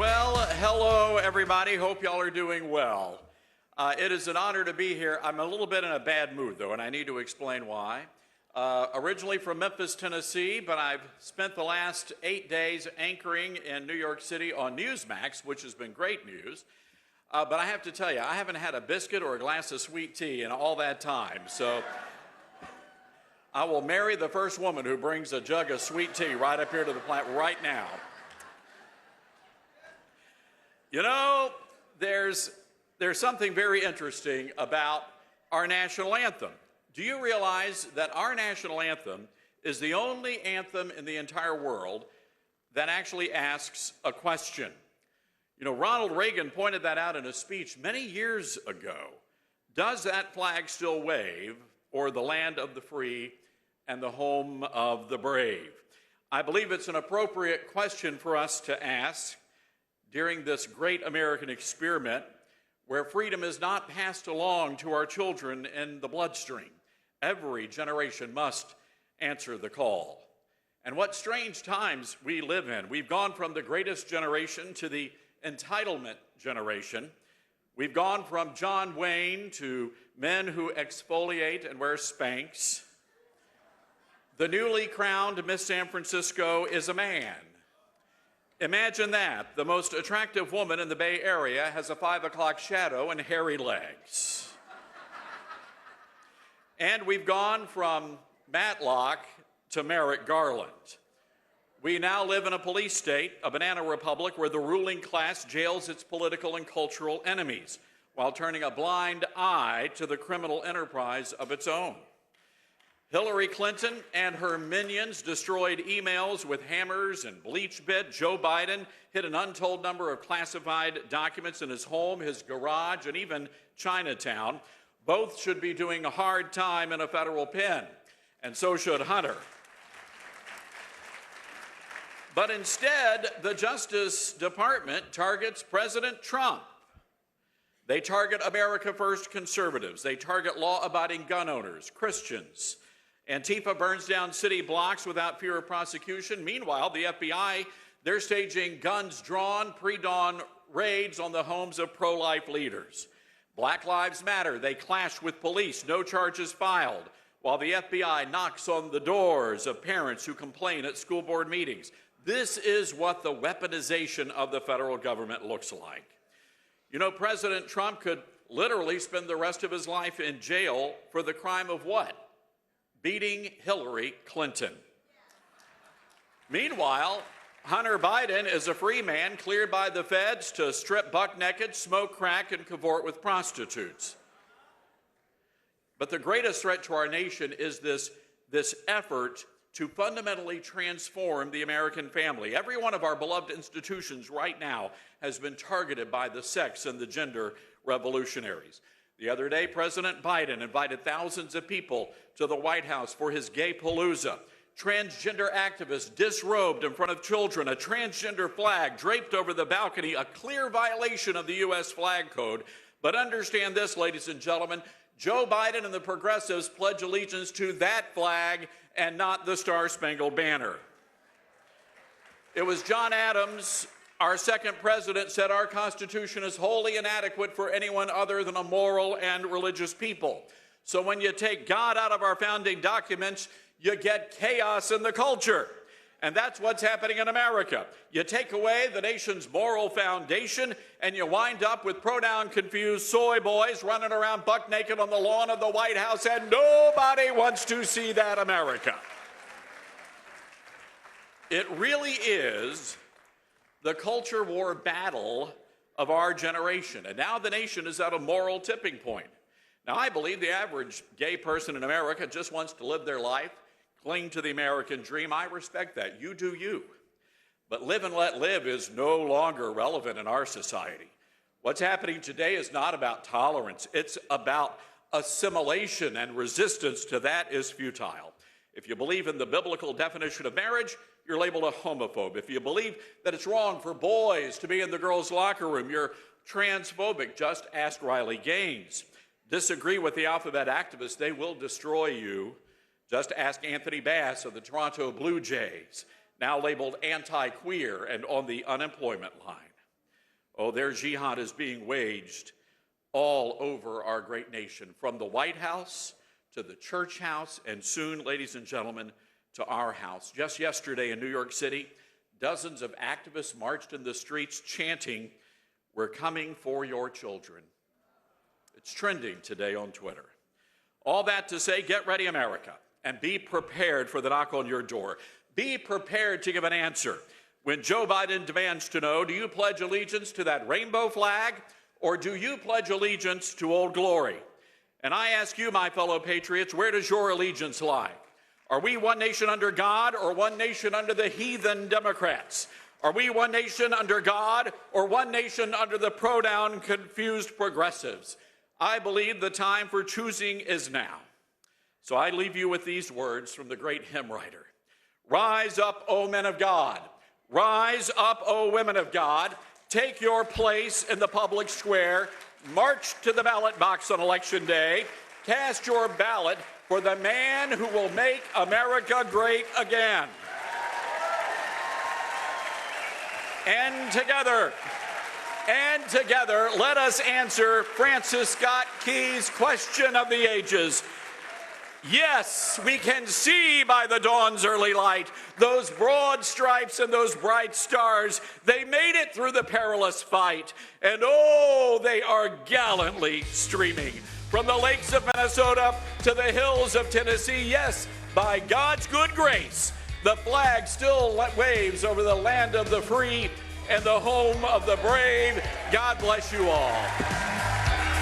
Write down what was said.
Well, hello, everybody. Hope y'all are doing well. It is an honor to be here. I'm a little bit in a bad mood, though, and I need to explain why. Originally from Memphis, Tennessee, but I've spent the last 8 days anchoring in New York City on Newsmax, which has been great news. But I have to tell you, I haven't had a biscuit or a glass of sweet tea in all that time. So I will marry the first woman who brings a jug of sweet tea right up here to the plant right now. You know, there's something very interesting about our national anthem. Do you realize that our national anthem is the only anthem in the entire world that actually asks a question? You know, Ronald Reagan pointed that out in a speech many years ago. Does that flag still wave o'er the land of the free and the home of the brave? I believe it's an appropriate question for us to ask during this great American experiment where freedom is not passed along to our children in the bloodstream. Every generation must answer the call. And what strange times we live in. We've gone from the greatest generation to the entitlement generation. We've gone from John Wayne to men who exfoliate and wear Spanx. The newly crowned Miss San Francisco is a man. Imagine that. The most attractive woman in the Bay Area has a 5 o'clock shadow and hairy legs. And we've gone from Matlock to Merrick Garland. We now live in a police state, a banana republic, where the ruling class jails its political and cultural enemies while turning a blind eye to the criminal enterprise of its own. Hillary Clinton and her minions destroyed emails with hammers and bleach bit. Joe Biden hid an untold number of classified documents in his home, his garage, and even Chinatown. Both should be doing a hard time in a federal pen, and so should Hunter. But instead, the Justice Department targets President Trump. They target America First conservatives. They target law-abiding gun owners, Christians. Antifa burns down city blocks without fear of prosecution. Meanwhile, the FBI, they're staging guns-drawn, pre-dawn raids on the homes of pro-life leaders. Black Lives Matter, they clash with police, no charges filed, while the FBI knocks on the doors of parents who complain at school board meetings. This is what the weaponization of the federal government looks like. You know, President Trump could literally spend the rest of his life in jail for the crime of what? Beating Hillary Clinton. Meanwhile, Hunter Biden is a free man cleared by the feds to strip buck naked, smoke crack, and cavort with prostitutes. But the greatest threat to our nation is this effort to fundamentally transform the American family. Every one of our beloved institutions right now has been targeted by the sex and the gender revolutionaries. The other day, President Biden invited thousands of people to the White House for his gay palooza. Transgender activists disrobed in front of children, a transgender flag draped over the balcony, a clear violation of the U.S. flag code. But understand this, ladies and gentlemen, Joe Biden and the progressives pledge allegiance to that flag and not the Star-Spangled Banner. It was John Adams, our second president, said our Constitution is wholly inadequate for anyone other than a moral and religious people. So when you take God out of our founding documents, you get chaos in the culture. And that's what's happening in America. You take away the nation's moral foundation, and you wind up with pronoun-confused soy boys running around buck naked on the lawn of the White House, and nobody wants to see that America. It really is the culture war battle of our generation. And now the nation is at a moral tipping point. Now, I believe the average gay person in America just wants to live their life, cling to the American dream. I respect that. You do you. But live and let live is no longer relevant in our society. What's happening today is not about tolerance. It's about assimilation, and resistance to that is futile. If you believe in the biblical definition of marriage, you're labeled a homophobe. If you believe that it's wrong for boys to be in the girls' locker room, you're transphobic. Just ask Riley Gaines. Disagree with the alphabet activists, they will destroy you. Just ask Anthony Bass of the Toronto Blue Jays, now labeled anti-queer and on the unemployment line. Oh, their jihad is being waged all over our great nation, from the White House to the church house, and soon, ladies and gentlemen, to our house. Just yesterday in New York City, dozens of activists marched in the streets chanting, "We're coming for your children." It's trending today on Twitter. All that to say, get ready, America, and be prepared for the knock on your door. Be prepared to give an answer when Joe Biden demands to know, do you pledge allegiance to that rainbow flag, or do you pledge allegiance to Old Glory? And I ask you, my fellow patriots, where does your allegiance lie? Are we one nation under God, or one nation under the heathen Democrats? Are we one nation under God, or one nation under the pro-down, confused progressives? I believe the time for choosing is now. So I leave you with these words from the great hymn writer. Rise up, O men of God. Rise up, O women of God. Take your place in the public square. March to the ballot box on Election Day. Cast your ballot for the man who will make America great again. And together, let us answer Francis Scott Key's question of the ages. Yes, we can see by the dawn's early light those broad stripes and those bright stars. They made it through the perilous fight, and oh, they are gallantly streaming from the lakes of Minnesota to the hills of Tennessee. Yes, by God's good grace, the flag still waves over the land of the free and the home of the brave. God bless you all.